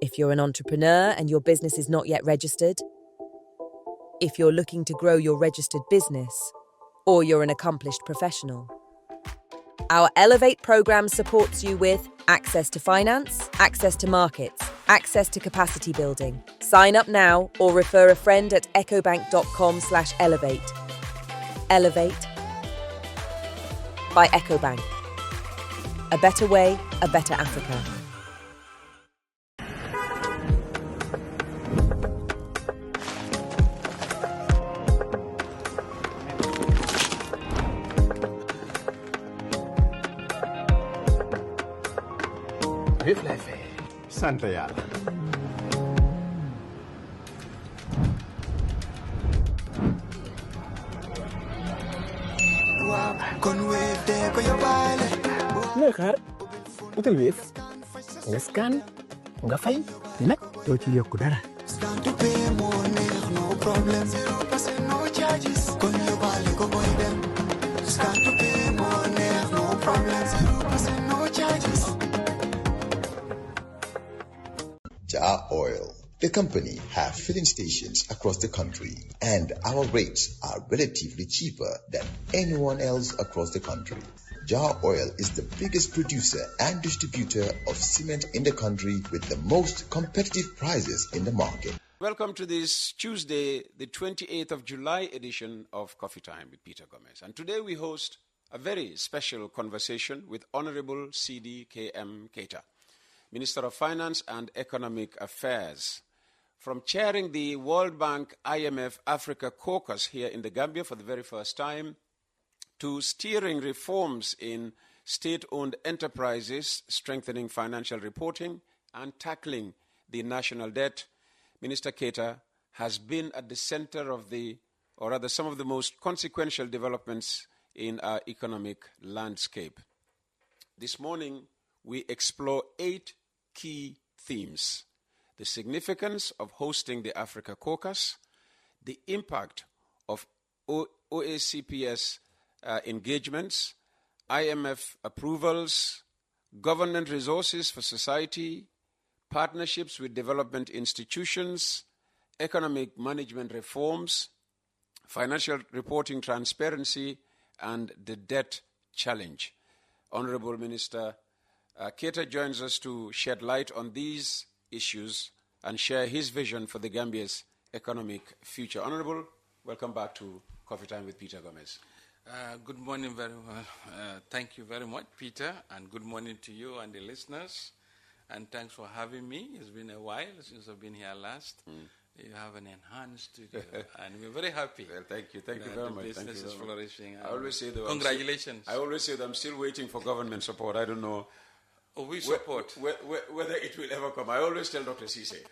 If you're an entrepreneur and your business is not yet registered, if you're looking to grow your registered business, or you're an accomplished professional. Our Elevate program supports you with access to finance, access to markets, access to capacity building. Sign up now or refer a friend at ecobank.com/elevate. Elevate by EcoBank. A better way, a better Africa. Santa yàlla. looy xaar utal Wave nga scan nga fay te nag doo ci yokku dara. Jar Oil. The company have filling stations across the country, and our rates are relatively cheaper than anyone else across the country. Jar Oil is the biggest producer and distributor of cement in the country with the most competitive prices in the market. Welcome to this Tuesday, the 28th of July edition of Coffee Time with Peter Gomez. And today we host a very special conversation with Honorable Seedy Keita, Minister of Finance and Economic Affairs. From chairing the World Bank IMF Africa Caucus here in the Gambia for the very first time, to steering reforms in state-owned enterprises, strengthening financial reporting, and tackling the national debt, Minister Keita has been at the center of some of the most consequential developments in our economic landscape. This morning, we explore 8 key themes: the significance of hosting the Africa Caucus, the impact of OACPS engagements, IMF approvals, government resources for society, partnerships with development institutions, economic management reforms, financial reporting transparency, and the debt challenge. Honorable Minister Keita joins us to shed light on these issues and share his vision for the Gambia's economic future. Honorable, welcome back to Coffee Time with Peter Gomez. Good morning, very well. Thank you very much, Peter, and good morning to you and the listeners. And thanks for having me. It's been a while since I've been here last. You have an enhanced studio, and we're very happy. Well, thank you very much. The business is flourishing. I always say that congratulations. I always say that I'm still waiting for government support. I don't know. We support. Whether it will ever come. I always tell Dr. Cisse.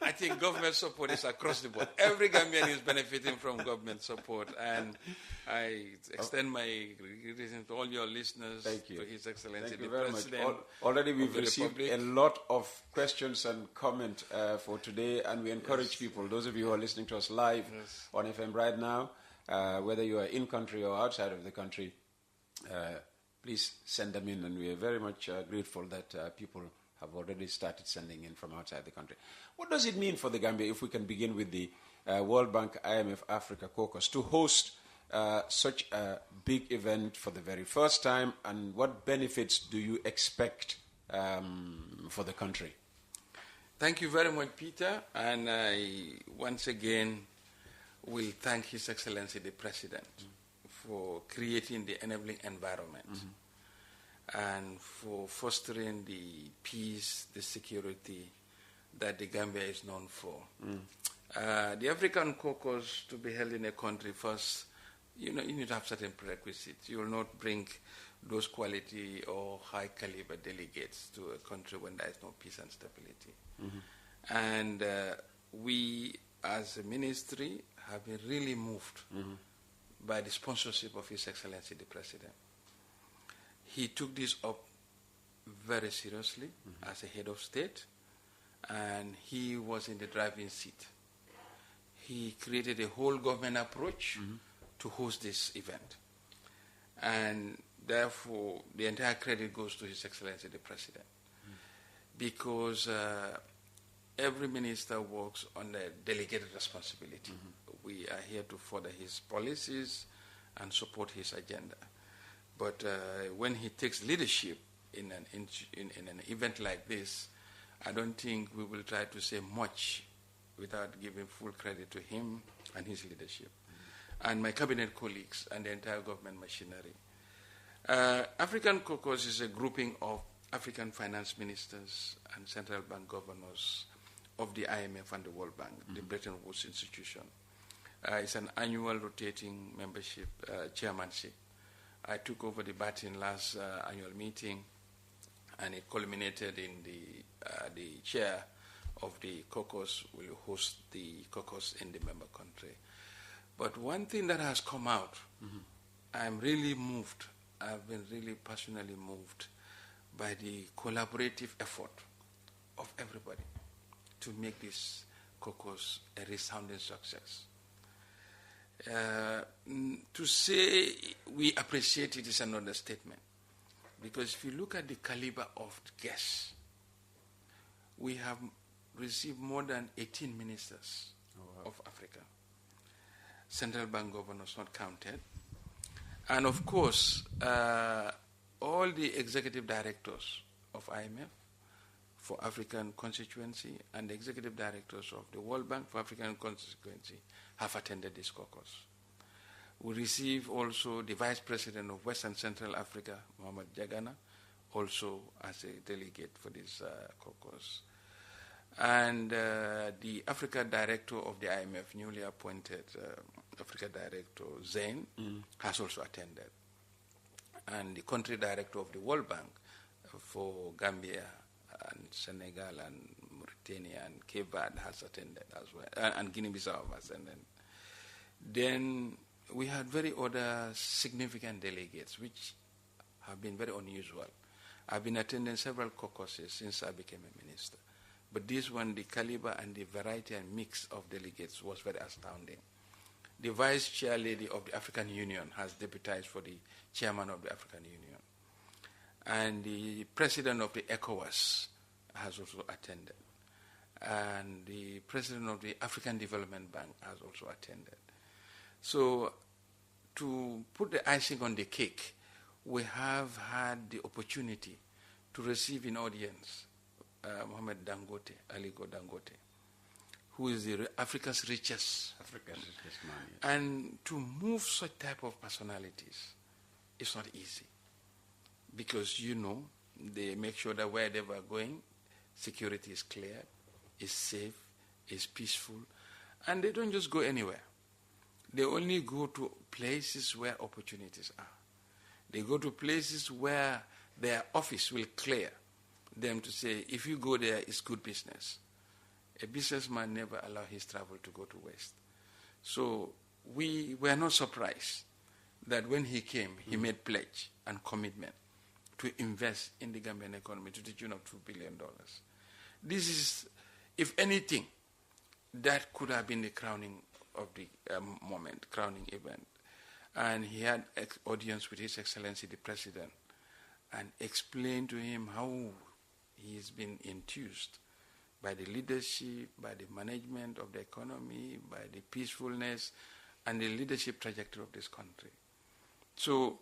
I think government support is across the board. Every Gambian is benefiting from government support, and I extend my greetings to all your listeners. Thank you. To His Excellency Thank you the very President. much. Already we've received Republic. a lot of questions and comment for today, and we encourage people, those of you who are listening to us live on FM right now, whether you are in country or outside of the country, please send them in, and we are very much grateful that people have already started sending in from outside the country. What does it mean for the Gambia, if we can begin with the World Bank IMF Africa Caucus, to host such a big event for the very first time, and what benefits do you expect for the country? Thank you very much, Peter, and I once again will thank His Excellency the President for creating the enabling environment and for fostering the peace, the security that the Gambia is known for. The African Caucus, to be held in a country, first, you need to have certain prerequisites. You will not bring those quality or high caliber delegates to a country when there is no peace and stability. And we, as a ministry, have been really moved by the sponsorship of His Excellency the President. He took this up very seriously as a head of state, and he was in the driving seat. He created a whole government approach to host this event. And therefore, the entire credit goes to His Excellency the President. because every minister works on a delegated responsibility. We are here to further his policies and support his agenda. But when he takes leadership in an event like this, I don't think we will try to say much without giving full credit to him and his leadership, and my cabinet colleagues and the entire government machinery. African Caucus is a grouping of African finance ministers and central bank governors of the IMF and the World Bank, the Bretton Woods institution. It's an annual rotating membership, chairmanship. I took over the baton last annual meeting, and it culminated in the chair of the caucus will host the caucus in the member country. But one thing that has come out, I'm really moved. I've been really passionately moved by the collaborative effort of everybody to make this caucus a resounding success. To say we appreciate it is an understatement, because if you look at the caliber of guests, we have received more than 18 ministers of Africa, central bank governors not counted, and of course all the executive directors of IMF for African constituency and the executive directors of the World Bank for African constituency have attended this caucus. We receive also the Vice President of West and Central Africa, Mohamed Jagana, also as a delegate for this caucus. And the Africa Director of the IMF, newly appointed Africa Director Zain, has also attended. And the Country Director of the World Bank for Gambia and Senegal and Mauritania and Cape Verde has attended as well, and Guinea-Bissau has attended. Then we had very other significant delegates, which have been very unusual. I've been attending several caucuses since I became a minister. But this one, the caliber and the variety and mix of delegates was very astounding. The Vice Chair Lady of the African Union has deputized for the Chairman of the African Union. And the President of the ECOWAS has also attended. And the President of the African Development Bank has also attended. So to put the icing on the cake, we have had the opportunity to receive in audience Mohamed Dangote, Aliko Dangote, who is Africa's richest man. Yeah. And to move such type of personalities is not easy, because they make sure that where they were going, security is clear, is safe, is peaceful, and they don't just go anywhere. They only go to places where opportunities are. They go to places where their office will clear them to say, if you go there, it's good business. A businessman never allows his travel to go to waste. So we were not surprised that when he came, he made pledge and commitment to invest in the Gambian economy to the tune of $2 billion. This is, if anything, that could have been the crowning of the crowning event. And he had audience with His Excellency the President and explained to him how he has been enthused by the leadership, by the management of the economy, by the peacefulness and the leadership trajectory of this country. So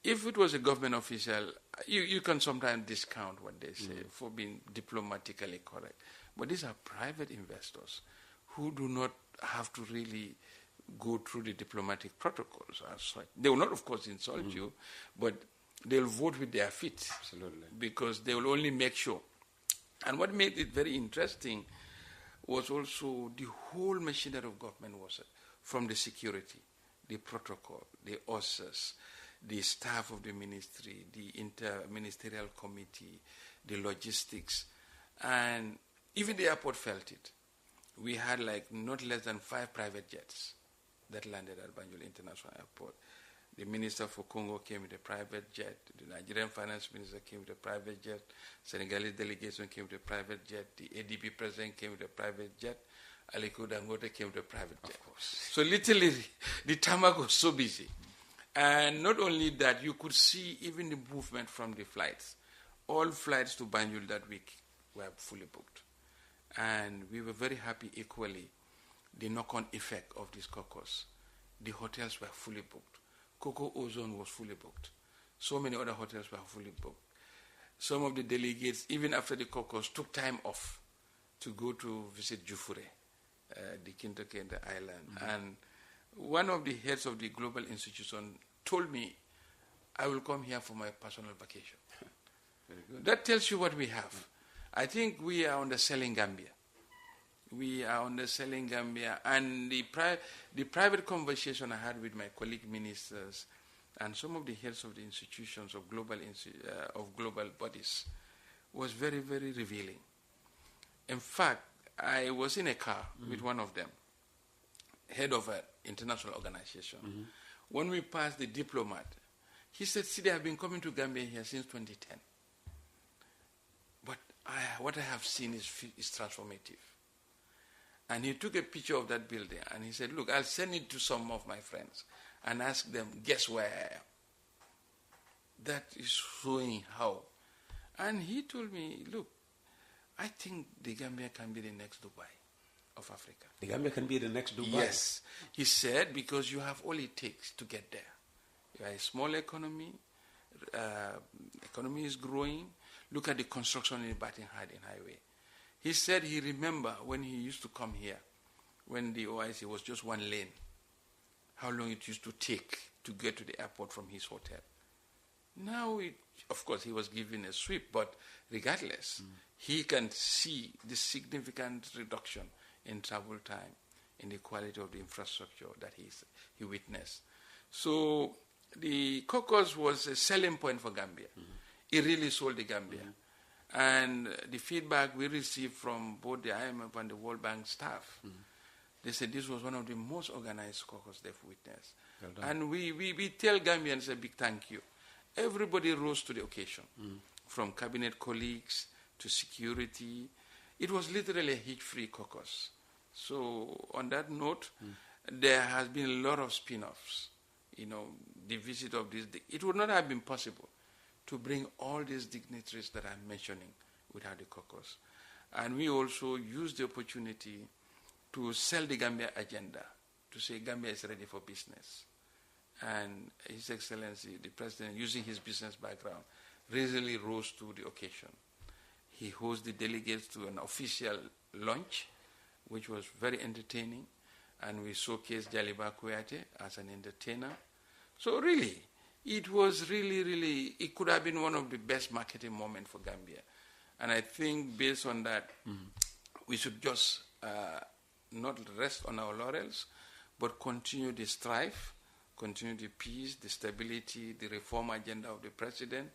if it was a government official, you can sometimes discount what they say for being diplomatically correct. But these are private investors who do not have to really go through the diplomatic protocols as such. They will not, of course, insult you, but they'll vote with their feet. Absolutely. Because they will only make sure. And what made it very interesting was also the whole machinery of government was from the security, the protocol, the OSAs, the staff of the ministry, the inter-ministerial committee, the logistics, and even the airport felt it. We had not less than 5 private jets that landed at Banjul International Airport. The Minister for Congo came with a private jet. The Nigerian Finance Minister came with a private jet. Senegalese delegation came with a private jet. The ADB President came with a private jet. Aliko Dangote came with a private jet. Of course. So literally, the tarmac was so busy. And not only that, you could see even the movement from the flights. All flights to Banjul that week were fully booked. And we were very happy equally, the knock-on effect of this caucus. The hotels were fully booked. Coco Ozone was fully booked. So many other hotels were fully booked. Some of the delegates, even after the caucus, took time off to go to visit Jufure, the Kinta Island. And one of the heads of the global institution told me, I will come here for my personal vacation. Very good. That tells you what we have. I think we are underselling Gambia. We are underselling Gambia. And the private conversation I had with my colleague ministers and some of the heads of the institutions of global bodies was very, very revealing. In fact, I was in a car with one of them, head of an international organization. When we passed the diplomat, he said, Seedy, I've been coming to Gambia here since 2010. But what I have seen is transformative. And he took a picture of that building and he said, look, I'll send it to some of my friends and ask them, guess where I am? That is showing how. And he told me, look, I think the Gambia can be the next Dubai of Africa. The Gambia can be the next Dubai. Yes. He said, because you have all it takes to get there. You are a small economy. Economy is growing. Look at the construction in Batin Harding Highway. He said he remember when he used to come here, when the OIC was just one lane, how long it used to take to get to the airport from his hotel. Now, of course, he was given a sweep, but regardless, he can see the significant reduction in travel time, in the quality of the infrastructure that he witnessed. So the caucus was a selling point for Gambia. It really sold the Gambia. And the feedback we received from both the IMF and the World Bank staff, they said this was one of the most organized caucus they've witnessed. Well and we tell Gambians a big thank you. Everybody rose to the occasion, from cabinet colleagues to security. It was literally a hitch-free caucus. So on that note, there has been a lot of spin-offs. You know, the visit of this, it would not have been possible to bring all these dignitaries that I'm mentioning without the caucus. And we also used the opportunity to sell the Gambia agenda, to say Gambia is ready for business. And His Excellency, the President, using his business background, really rose to the occasion. He hosted the delegates to an official lunch, which was very entertaining, and we showcased Jaliba Kouyaté as an entertainer. So really, it was really, it could have been one of the best marketing moments for Gambia. And I think based on that, we should just not rest on our laurels, but continue the strife, continue the peace, the stability, the reform agenda of the President,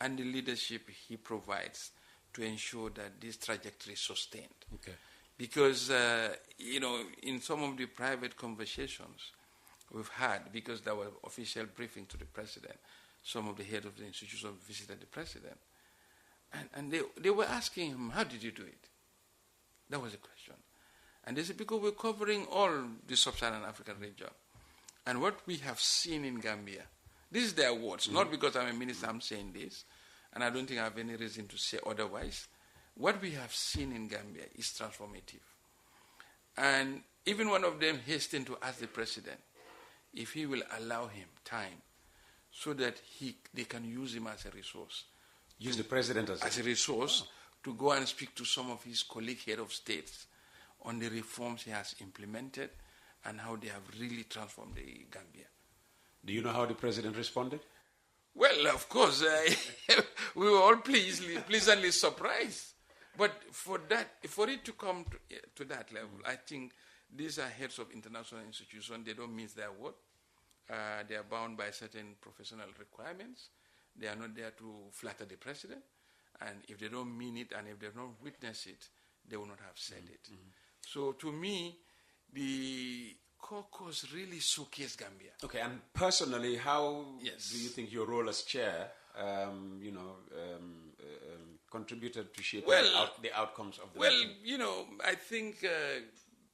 and the leadership he provides to ensure that this trajectory is sustained. Okay. Because, in some of the private conversations we've had, because there were official briefing to the President, some of the head of the institution visited the President, and they were asking him, how did you do it? That was the question. And they said, because we're covering all the sub-Saharan African region. And what we have seen in Gambia, this is their words, not because I'm a minister, I'm saying this, and I don't think I have any reason to say otherwise. What we have seen in Gambia is transformative. And even one of them hastened to ask the President if he will allow him time so that they can use him as a resource. Use the President as a resource to go and speak to some of his colleague head of states on the reforms he has implemented and how they have really transformed the Gambia. Do you know how the President responded? Well, of course, we were all pleasantly surprised. But for it to come to that level, I think these are heads of international institutions. They don't mince their word. They are bound by certain professional requirements. They are not there to flatter the President. And if they don't mean it and if they don't witness it, they will not have said it. So to me, the caucus really showcased Gambia. Okay, and personally, how Yes. do you think your role as chair, contributed to shaping the outcomes of the meeting? I think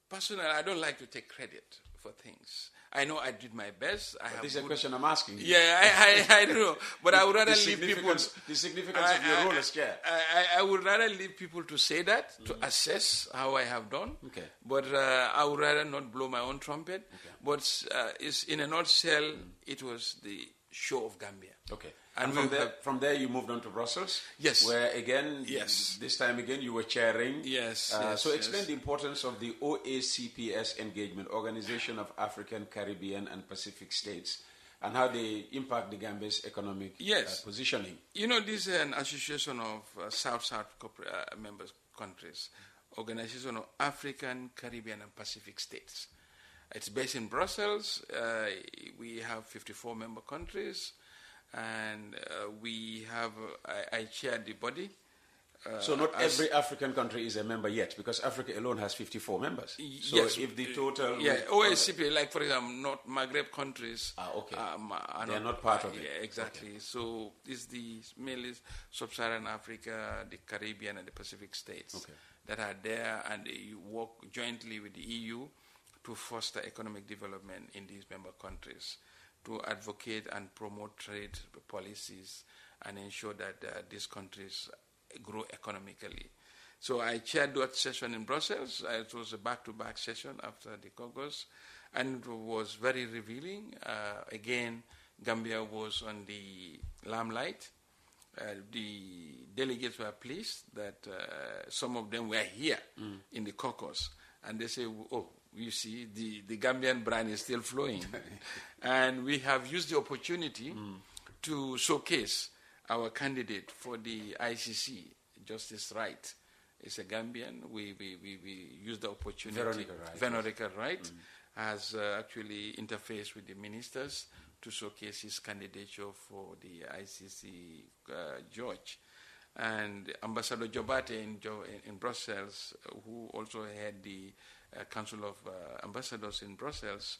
personally, I don't like to take credit for things. I know I did my best. This is a question I'm asking you. Yeah, I know. But I would rather leave people... The significance of your role as chair. I would rather leave people to say that, to assess how I have done. Okay. But I would rather not blow my own trumpet. Okay. But it's, in a nutshell, it was the show of Gambia. Okay. And from there you moved on to Brussels? Yes. Where again, this time again, you were chairing. Yes. So explain the importance of the OACPS engagement, Organization of African, Caribbean and Pacific States, and how they impact the Gambia's economic positioning. You know, this is an association of South-South member countries, Organization of African, Caribbean and Pacific States. It's based in Brussels. We have 54 member countries. And we have, I chair the body. So not every African country is a member yet, because Africa alone has 54 members. So yes, if the total... Yeah, OACP, like for example, not Maghreb countries. Okay. They are not part of it. Yeah, exactly. Okay. So it's the mainly Sub-Saharan Africa, the Caribbean and the Pacific states that are there, and they work jointly with the EU to foster economic development in these member countries, to advocate and promote trade policies and ensure that these countries grow economically. So I chaired that session in Brussels. It was a back-to-back session after the Congress, and it was very revealing. Again, Gambia was on the limelight. The delegates were pleased that some of them were here in the caucus, and they say, oh, you see, the Gambian brand is still flowing. And we have used the opportunity to showcase our candidate for the ICC, Justice Wright. It's a Gambian. We used the opportunity. Veronica Wright has actually interfaced with the ministers to showcase his candidature for the ICC judge. And Ambassador Jobate in Brussels, who also had the Council of Ambassadors in Brussels,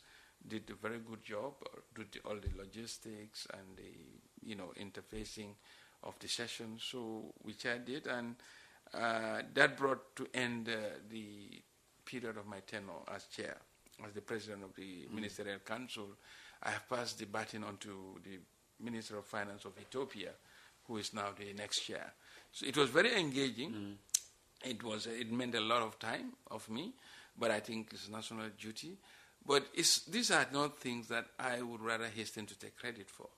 did a very good job, did all the logistics and the interfacing of the session. So we chaired it, and that brought to end the period of my tenure as chair, as the president of the Ministerial Council. I have passed the baton on to the Minister of Finance of Ethiopia, who is now the next chair. So it was very engaging. It meant a lot of time of me, but I think it's national duty. But these are not things that I would rather hasten to take credit for.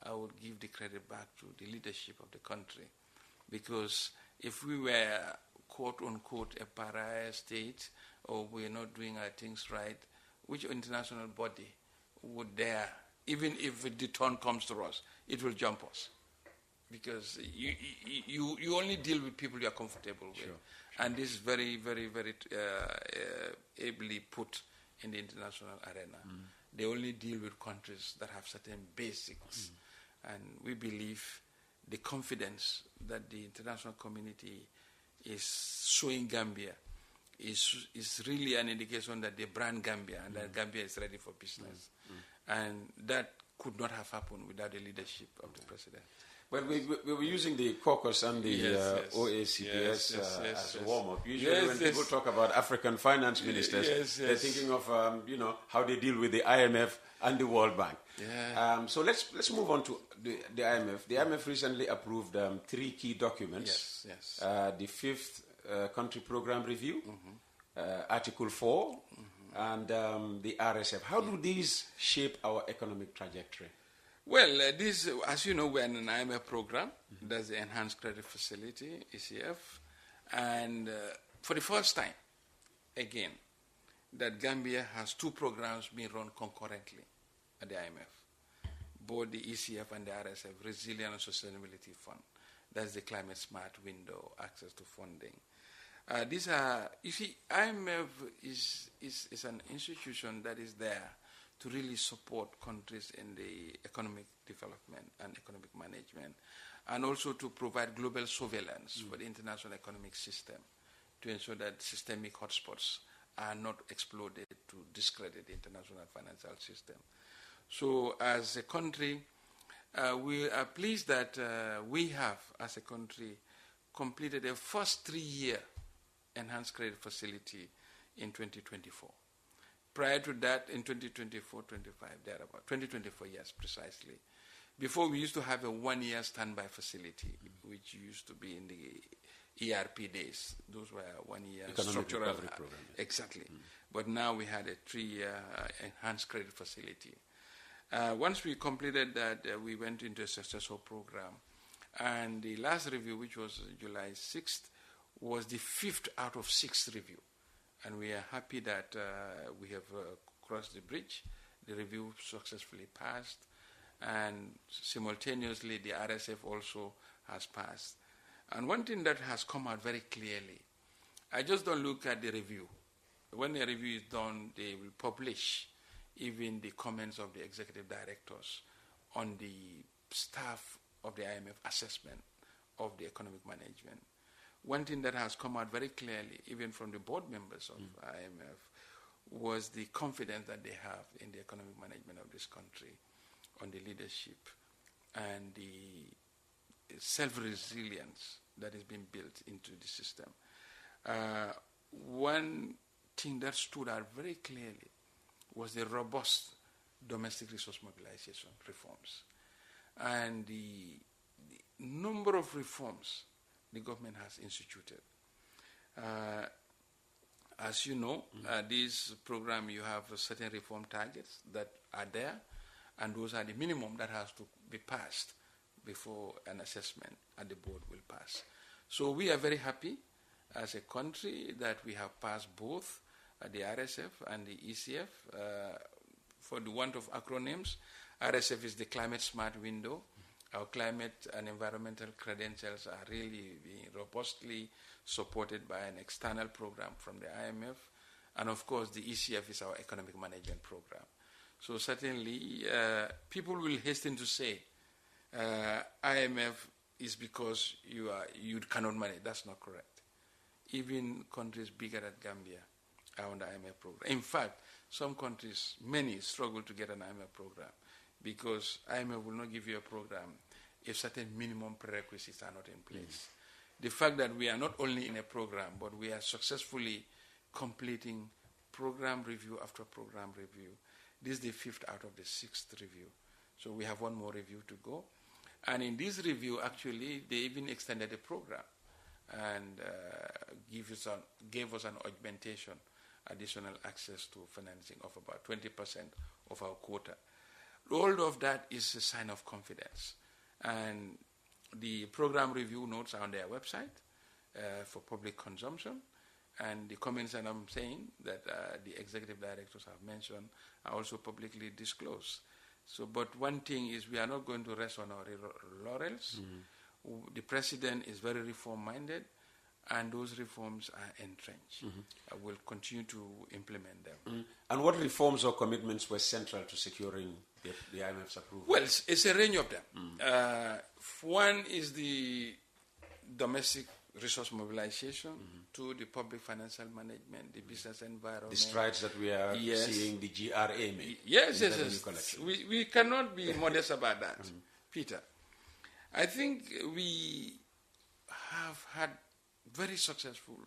I would give the credit back to the leadership of the country, because if we were, quote unquote, a pariah state, or we're not doing our things right, which international body would dare, even if the turn comes to us, it will jump us? Because you only deal with people you are comfortable with. Sure. And this is very, very, very ably put in the international arena. They only deal with countries that have certain basics. And we believe the confidence that the international community is showing Gambia is really an indication that they brand Gambia and that Gambia is ready for business. And that could not have happened without the leadership of the president. Well, we were using the caucus and the OACPS as a warm-up. Usually when people talk about African finance ministers, they're thinking of how they deal with the IMF and the World Bank. Yeah. So let's move on to the IMF. The IMF recently approved 3 key documents. The 5th country program review, Article 4, and the RSF. How do these shape our economic trajectory? Well, this, as you know, we're in an IMF program. That's the Enhanced Credit Facility, ECF. And for the first time, again, that Gambia has 2 programs being run concurrently at the IMF. Both the ECF and the RSF, Resilience and Sustainability Fund. That's the Climate Smart Window, access to funding. These are, you see, IMF is an institution that is there to really support countries in the economic development and economic management, and also to provide global surveillance for the international economic system to ensure that systemic hotspots are not exploded to discredit the international financial system. So as a country, we are pleased that we have, as a country, completed a first 3-year enhanced credit facility in 2024. Prior to that, in 2024, 25, thereabout, 2024 years precisely. Before, we used to have a 1-year standby facility, which used to be in the ERP days. Those were 1-year structural recovery program. Exactly. But now we had a 3-year enhanced credit facility. Once we completed that, we went into a successful program. And the last review, which was July 6th, was the 5th out of 6 review. And we are happy that we have crossed the bridge. The review successfully passed. And simultaneously, the RSF also has passed. And one thing that has come out very clearly, I just don't look at the review. When the review is done, they will publish even the comments of the executive directors on the staff of the IMF assessment of the economic management. One thing that has come out very clearly, even from the board members of IMF, was the confidence that they have in the economic management of this country, on the leadership, and the self-resilience that has been built into the system. One thing that stood out very clearly was the robust domestic resource mobilization reforms. And the number of reforms the government has instituted. As you know, this program, you have certain reform targets that are there, and those are the minimum that has to be passed before an assessment at the board will pass. So we are very happy as a country that we have passed both the RSF and the ECF. For the want of acronyms, RSF is the climate smart window. Our climate and environmental credentials are really being robustly supported by an external program from the IMF. And of course, the ECF is our economic management program. So certainly, people will hasten to say, IMF is because you cannot manage. That's not correct. Even countries bigger than Gambia are on the IMF program. In fact, some countries, many, struggle to get an IMF program because IMF will not give you a program if certain minimum prerequisites are not in place. The fact that we are not only in a program, but we are successfully completing program review after program review. This is the 5th out of the 6th review. So we have one more review to go. And in this review, actually, they even extended the program and gave us an augmentation, additional access to financing of about 20% of our quota. All of that is a sign of confidence. And the program review notes are on their website for public consumption. And the comments that I'm saying that the executive directors have mentioned are also publicly disclosed. So, but one thing is we are not going to rest on our laurels. The president is very reform-minded, and those reforms are entrenched. We'll continue to implement them. And what reforms or commitments were central to securing the IMF's approval? Well, it's a range of them. One is the domestic resource mobilization, to the public financial management, the business environment. The strides that we are seeing the GRA make. Yes. We cannot be modest about that, Peter. I think we have had very successful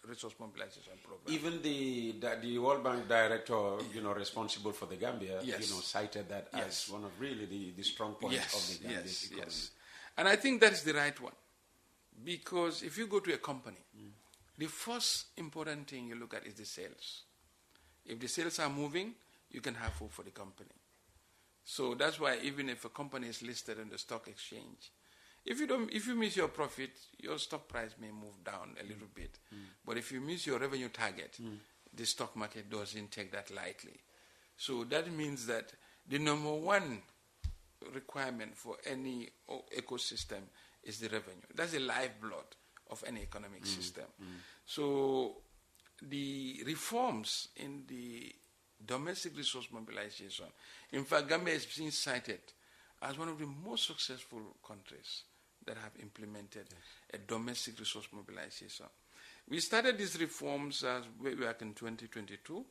resource mobilization program. Even the World Bank director, responsible for the Gambia, cited that as one of really the strong points of the Gambia economy. Yes. And I think that is the right one. Because if you go to a company, the first important thing you look at is the sales. If the sales are moving, you can have hope for the company. So that's why even if a company is listed on the stock exchange, if you miss your profit, your stock price may move down a little bit. But if you miss your revenue target, the stock market doesn't take that lightly. So that means that the number one requirement for any ecosystem is the revenue. That's the lifeblood of any economic system. So the reforms in the domestic resource mobilization, in fact, Gambia is being cited as one of the most successful countries that have implemented a domestic resource mobilization. We started these reforms way back in 2022.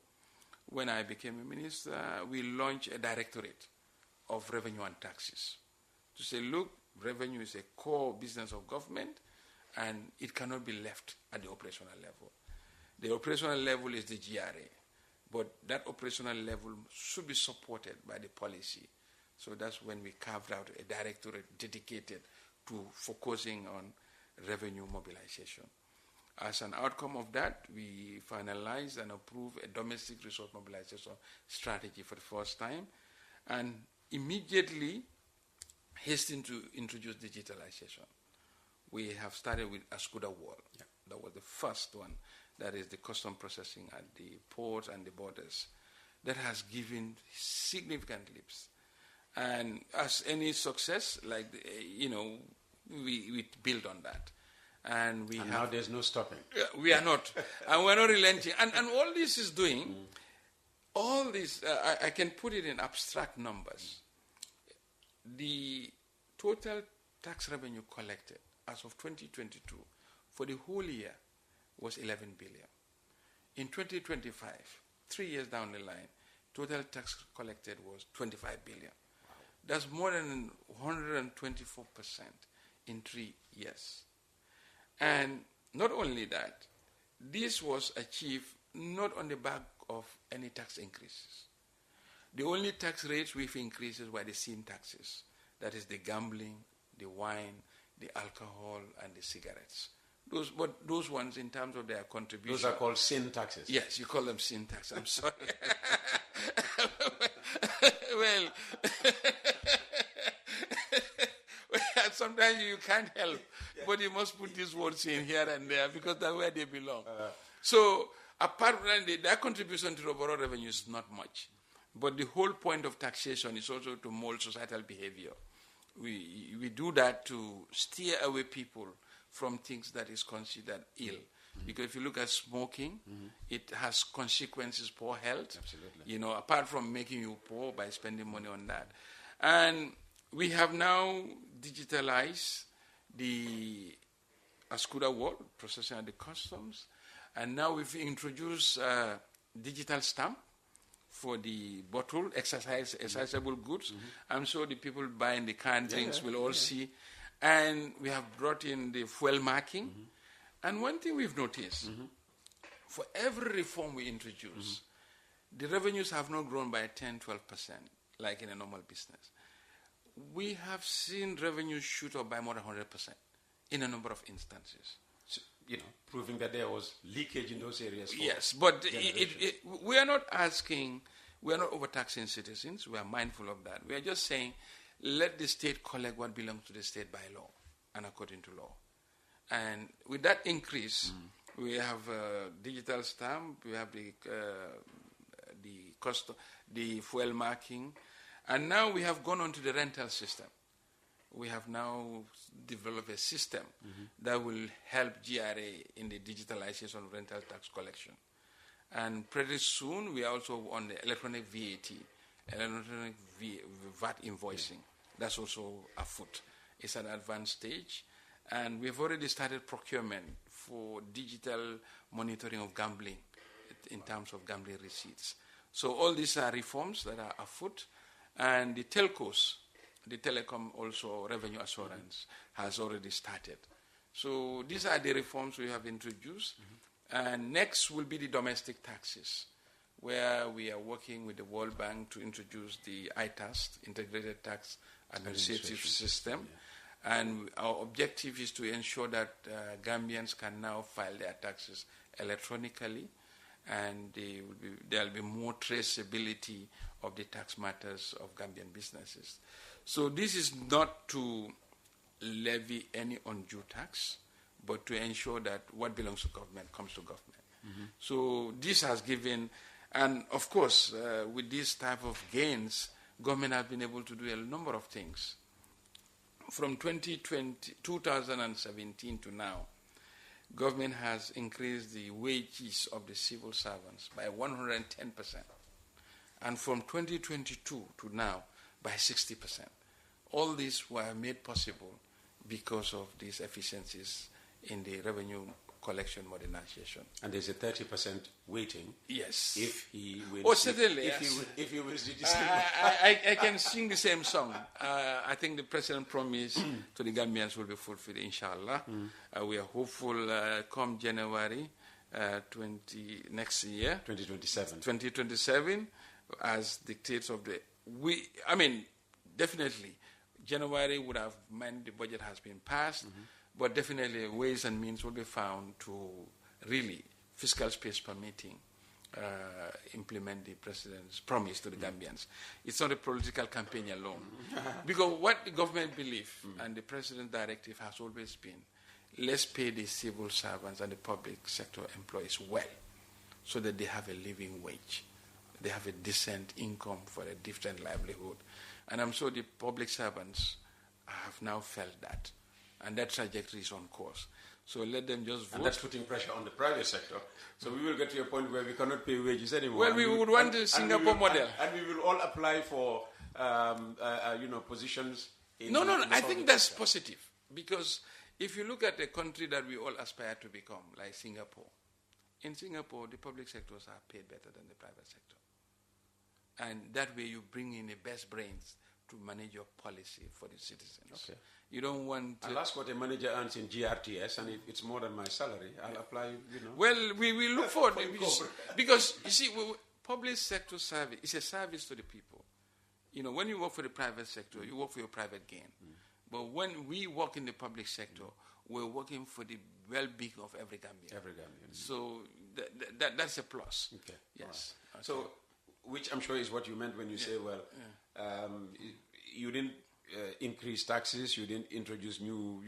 When I became a minister, we launched a directorate of revenue and taxes to say, look, revenue is a core business of government, and it cannot be left at the operational level. The operational level is the GRA. but that operational level should be supported by the policy. So that's when we carved out a directorate dedicated to focusing on revenue mobilization. As an outcome of that, we finalized and approved a domestic resource mobilization strategy for the first time, and immediately hastened to introduce digitalization. We have started with Ascuda Wall. Yeah. That was the first one. That is the custom processing at the ports and the borders. That has given significant leaps. And as any success, we build on that. And now there's no stopping. We are not. And we're not relenting. And all this is doing, all this, I can put it in abstract numbers. The total tax revenue collected as of 2022 for the whole year was 11 billion. In 2025, 3 years down the line, total tax collected was 25 billion. Wow. That's more than 124% in 3 years. And not only that, this was achieved not on the back of any tax increases. The only tax rates we've increased were the sin taxes. That is the gambling, the wine, the alcohol, and the cigarettes. Those ones, in terms of their contribution... Those are called sin taxes. Yes, you call them sin taxes. I'm sorry. Well... Sometimes you can't help, but you must put these words in here and there because that's where they belong. So, apart from that, their contribution to the overall revenue is not much. But the whole point of taxation is also to mold societal behavior. We do that to steer away people from things that is considered ill. Because if you look at smoking, it has consequences, poor health. Absolutely. Apart from making you poor by spending money on that. And we have now digitalized the Ascuda Wall, processing at the customs, and now we've introduced digital stamp for the bottle, accessible goods. I'm sure the people buying the canned drinks will all see. And we have brought in the fuel marking. And one thing we've noticed, for every reform we introduce, the revenues have not grown by 10, 12%, like in a normal business. We have seen revenues shoot up by more than 100% in a number of instances. So, proving that there was leakage in those areas. Yes, but we are not overtaxing citizens. We are mindful of that. We are just saying, let the state collect what belongs to the state by law and according to law. And with that increase, we have digital stamp, we have the fuel marking, and now we have gone on to the rental system. We have now developed a system that will help GRA in the digitalization of rental tax collection. And pretty soon, we are also on the electronic VAT invoicing. That's also afoot. It's an advanced stage. And we've already started procurement for digital monitoring of gambling in terms of gambling receipts. So all these are reforms that are afoot. And the telcos, the telecom also revenue assurance has already started. So these are the reforms we have introduced. And next will be the domestic taxes, where we are working with the World Bank to introduce the ITAS, Integrated Tax Administrative System. Yeah. And our objective is to ensure that Gambians can now file their taxes electronically, and there will be more traceability of the tax matters of Gambian businesses. So this is not to levy any undue tax, but to ensure that what belongs to government comes to government. So this has given, and of course, with this type of gains, government has been able to do a number of things. From 2017 to now, government has increased the wages of the civil servants by 110%. And from 2022 to now, by 60%. All these were made possible because of these efficiencies in the revenue collection modernization. And there's a 30% waiting. Yes. If he wins. Oh, certainly. If he wins the decision. I can sing the same song. I think the president promised to the Gambians will be fulfilled, inshallah. We are hopeful come January next year, 2027. 2027, as dictates of the definitely January would have meant the budget has been passed, but definitely ways and means will be found to really, fiscal space permitting, implement the president's promise to the Gambians. It's not a political campaign alone. Because what the government believes and the president's directive has always been, let's pay the civil servants and the public sector employees well so that they have a living wage. They have a decent income for a different livelihood. And I'm sure the public servants have now felt that. And that trajectory is on course. So let them just vote. And that's putting pressure on the private sector. So we will get to a point where we cannot pay wages anymore. Well, we would want the Singapore model. And we will all apply for, positions in No, the I think public that's sector. positive. Because if you look at a country that we all aspire to become, like Singapore, in Singapore, the public sectors are paid better than the private sector. And that way you bring in the best brains to manage your policy for the citizens. Okay. You don't want... I'll ask what a manager earns in GRTS, and if it's more than my salary, I'll apply, Well, we will look forward because you see, public sector service is a service to the people. When you work for the private sector, you work for your private gain. But when we work in the public sector, we're working for the well-being of every Gambian. Every Gambian. So that's a plus. Okay. Yes. Right. Okay. So, which I'm sure is what you meant when you say, you didn't increase taxes, you didn't introduce new,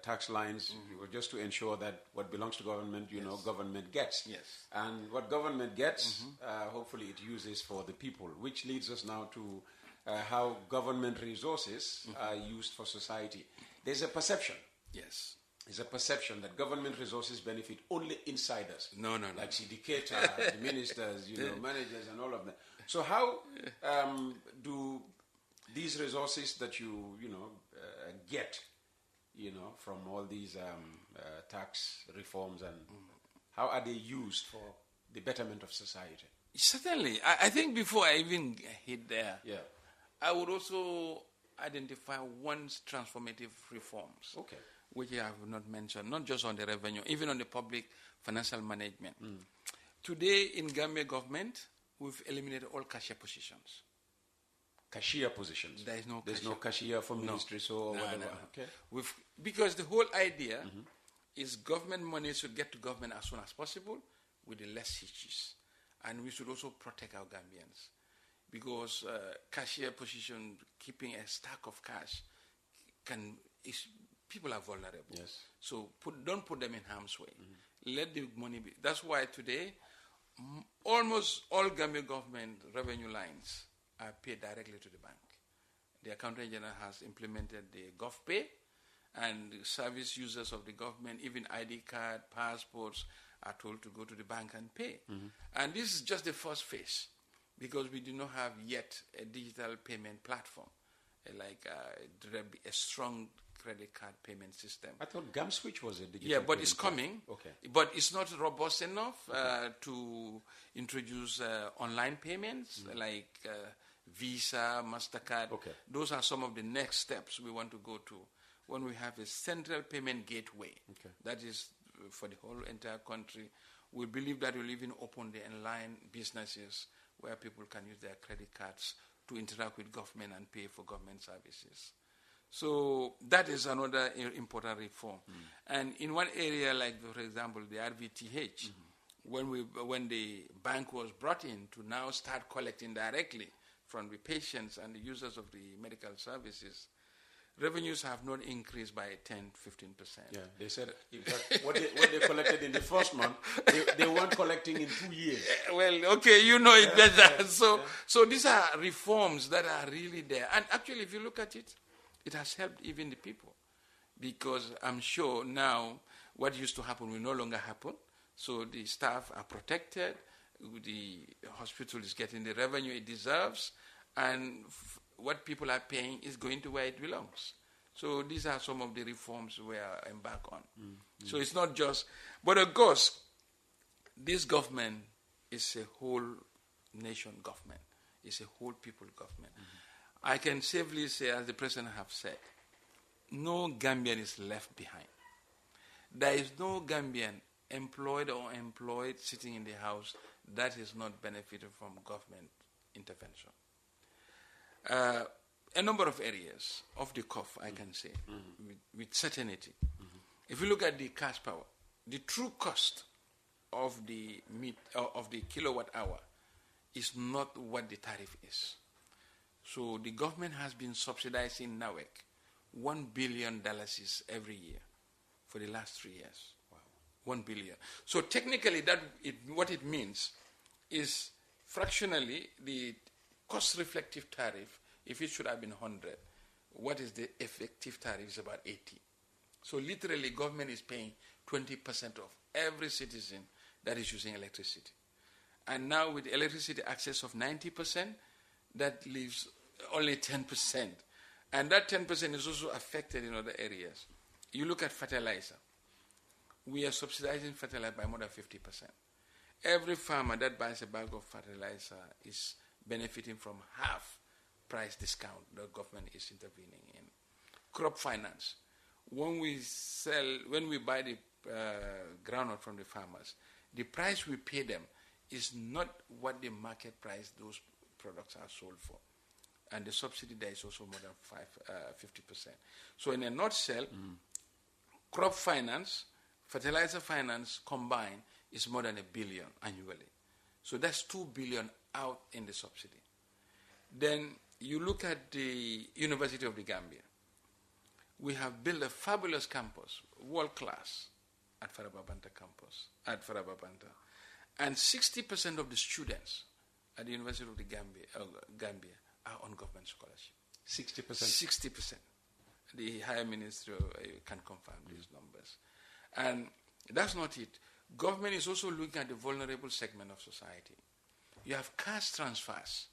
tax lines. It was just to ensure that what belongs to government, government gets. Yes. And what government gets, hopefully it uses for the people, which leads us now to how government resources are used for society. There's a perception. Yes. There's a perception that government resources benefit only insiders. No. Like Seedy, Keita, the ministers, managers and all of that. So how do these resources that you get, from all these tax reforms, and how are they used for the betterment of society? Certainly. I think before I even hit there, I would also identify one's transformative reforms, which I have not mentioned, not just on the revenue, even on the public financial management. Today in Gambia government, we've eliminated all cashier positions. Cashier positions? There's no cashier for ministries or whatever. No. Okay. Because the whole idea is government money should get to government as soon as possible with the less hitches. And we should also protect our Gambians. Because cashier position, keeping a stack of cash, people are vulnerable. Yes. So don't put them in harm's way. Let the money be. That's why today, almost all Gambia government revenue lines are paid directly to the bank. The Accountant General has implemented the GovPay, and the service users of the government, even ID card, passports, are told to go to the bank and pay. And this is just the first phase, because we do not have yet a digital payment platform, like a strong credit card payment system. I thought GamSwitch was a digital but payment it's coming. Okay. But it's not robust enough to introduce online payments like Visa, MasterCard. Okay. Those are some of the next steps we want to go to when we have a central payment gateway. Okay. That is for the whole entire country. We believe that we'll even open the online businesses where people can use their credit cards to interact with government and pay for government services. So that is another important reform. And in one area, like for example, the RVTH, when the bank was brought in to now start collecting directly from the patients and the users of the medical services, revenues have not increased by 10-15%. Yeah, they said in fact, what they collected in the first month, they weren't collecting in 2 years. Well, okay, you know it better. So these are reforms that are really there. And actually, if you look at it, it has helped even the people, because I'm sure now what used to happen will no longer happen. So the staff are protected, the hospital is getting the revenue it deserves, and what people are paying is going to where it belongs. So these are some of the reforms we are embarked on. So it's not just, but of course, this government is a whole nation government. It's a whole people government. I can safely say, as the President have said, no Gambian is left behind. There is no Gambian employed or employed sitting in the house that is not benefiting from government intervention. A number of areas off the cuff, I can say, with certainty. If you look at the cash power, the true cost of the kilowatt hour is not what the tariff is. So the government has been subsidizing NAWEC $1 billion every year for the last 3 years. Wow. $1 billion. So technically, what it means is fractionally the cost-reflective tariff, if it should have been 100, what is the effective tariff is about 80. So literally, government is paying 20% of every citizen that is using electricity. And now with electricity access of 90%, that leaves only 10%. And that 10% is also affected in other areas. You look at fertilizer. We are subsidizing fertilizer by more than 50%. Every farmer that buys a bag of fertilizer is benefiting from half price discount the government is intervening in. Crop finance. When we buy the groundnut from the farmers, the price we pay them is not what the market price those products are sold for. And the subsidy there is also more than 50%. So in a nutshell, crop finance, fertilizer finance combined is more than $1 billion annually. So that's $2 billion out in the subsidy. Then you look at the University of the Gambia. We have built a fabulous campus, world class, at Farababanta campus, and 60% of the students at the University of the Gambia are on government scholarship. 60%? 60%. The higher ministry can confirm these numbers. And that's not it. Government is also looking at the vulnerable segment of society. You have cash transfers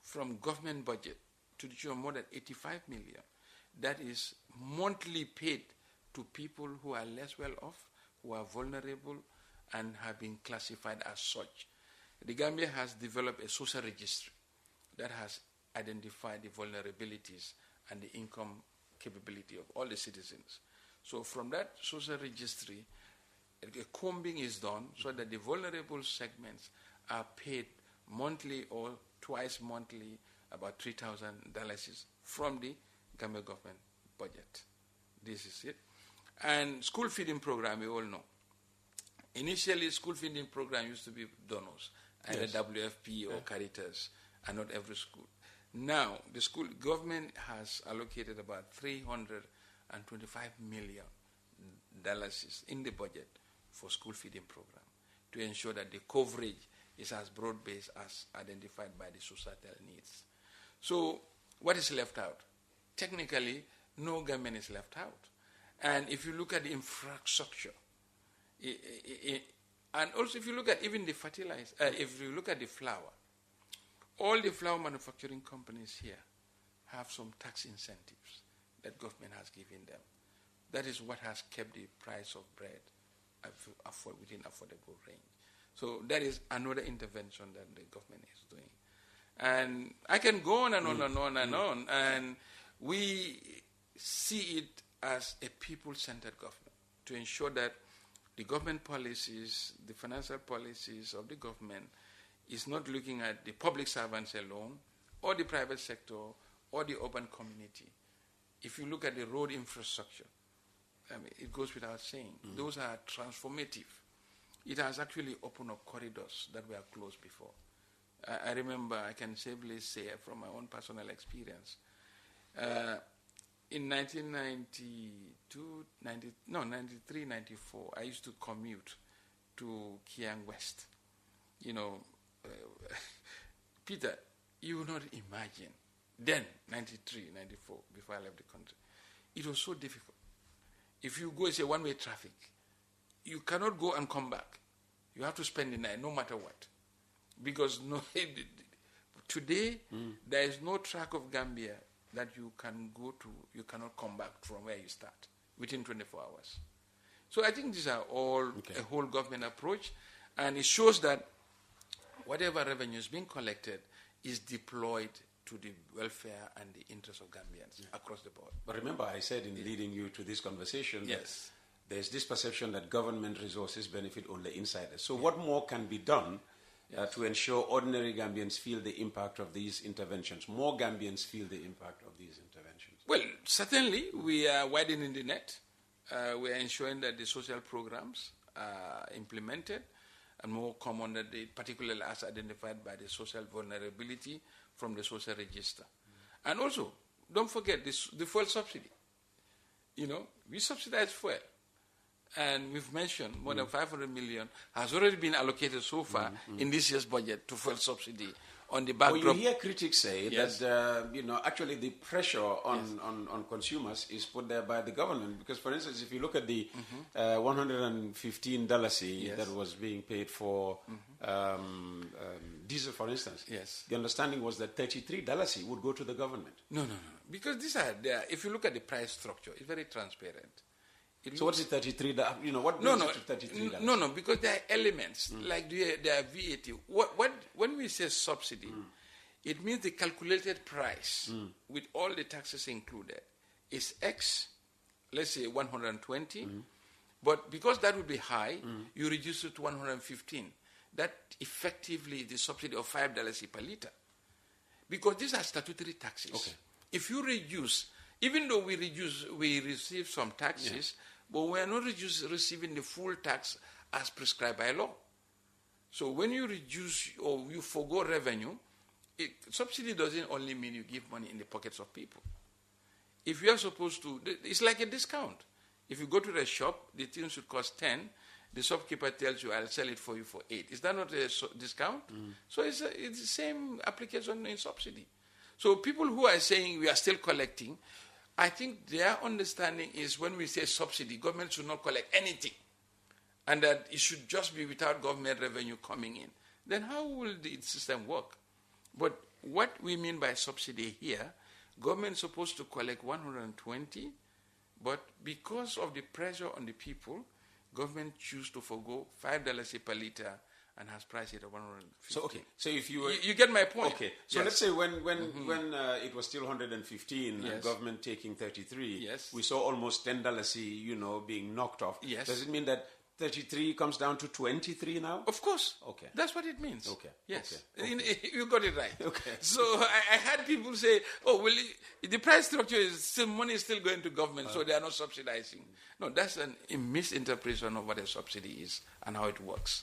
from government budget to the tune of more than 85 million. That is monthly paid to people who are less well off, who are vulnerable, and have been classified as such. The Gambia has developed a social registry that has identified the vulnerabilities and the income capability of all the citizens. So from that social registry, a combing is done so that the vulnerable segments are paid monthly or twice monthly, about $3,000 from the Gambia government budget. This is it. And school feeding program, we all know. Initially, school feeding program used to be donors, either WFP or Caritas, and not every school. Now, the school government has allocated about $325 million in the budget for school feeding program to ensure that the coverage is as broad-based as identified by the societal needs. So, what is left out? Technically, no government is left out. And if you look at the infrastructure, and also if you look at even the fertilizer, if you look at the flour, all the flour manufacturing companies here have some tax incentives that government has given them. That is what has kept the price of bread within affordable range. So that is another intervention that the government is doing. And I can go on and on and on and on. And we see it as a people-centered government to ensure that the government policies, the financial policies of the government is not looking at the public servants alone or the private sector or the urban community. If you look at the road infrastructure, I mean, it goes without saying, those are transformative. It has actually opened up corridors that were closed before. I remember, I can safely say from my own personal experience, in 93, 94, I used to commute to Kiang West. You know, Peter, you would not imagine, then, 93, 94, before I left the country, it was so difficult. If you go, it's a one-way traffic. You cannot go and come back. You have to spend the night, no matter what. Because today, there is no track of Gambia that you can go to, you cannot come back from where you start within 24 hours. So I think these are all a whole government approach, and it shows that whatever revenue is being collected is deployed to the welfare and the interests of Gambians across the board. But remember, I said in leading you to this conversation that there's this perception that government resources benefit only insiders. So what more can be done to ensure ordinary Gambians feel the impact of these interventions? More Gambians feel the impact of these interventions. Well, certainly we are widening the net. We are ensuring that the social programs are implemented and more come under the particularly as identified by the social vulnerability from the social register. And also, don't forget the fuel subsidy. You know, we subsidize fuel. And we've mentioned more than 500 million has already been allocated so far in this year's budget to fuel subsidy on the backdrop. Well, you hear critics say that, actually the pressure on consumers is put there by the government. Because, for instance, if you look at the $115 that was being paid for diesel, for instance, the understanding was that $33 would go to the government. No. Because if you look at the price structure, it's very transparent. So what's the $33? What brings it to $33? No, because there are elements, like there are VAT. When we say subsidy, it means the calculated price with all the taxes included is X, let's say 120, but because that would be high, you reduce it to 115. That effectively is the subsidy of $5 per liter. Because these are statutory taxes. Okay. If you reduce, even though we receive some taxes, but we are not receiving the full tax as prescribed by law. So when you reduce or you forgo revenue, subsidy doesn't only mean you give money in the pockets of people. If you are supposed to, it's like a discount. If you go to the shop, the thing should cost 10. The shopkeeper tells you, I'll sell it for you for 8. Is that not a discount? So it's the same application in subsidy. So people who are saying we are still collecting, I think their understanding is when we say subsidy, government should not collect anything, and that it should just be without government revenue coming in. Then how will the system work? But what we mean by subsidy here, government is supposed to collect 120, but because of the pressure on the people, government choose to forgo $5 per liter and has priced it at 150. So if you get my point. Okay. So let's say when it was still 115 and government taking 33, we saw almost $10, being knocked off. Yes. Does it mean that 33 comes down to 23 now? Of course. Okay. That's what it means. Okay. Yes. Okay. You got it right. Okay. So I had people say, the price structure is still, money is still going to government, so they are not subsidizing. No, that's a misinterpretation of what a subsidy is and how it works.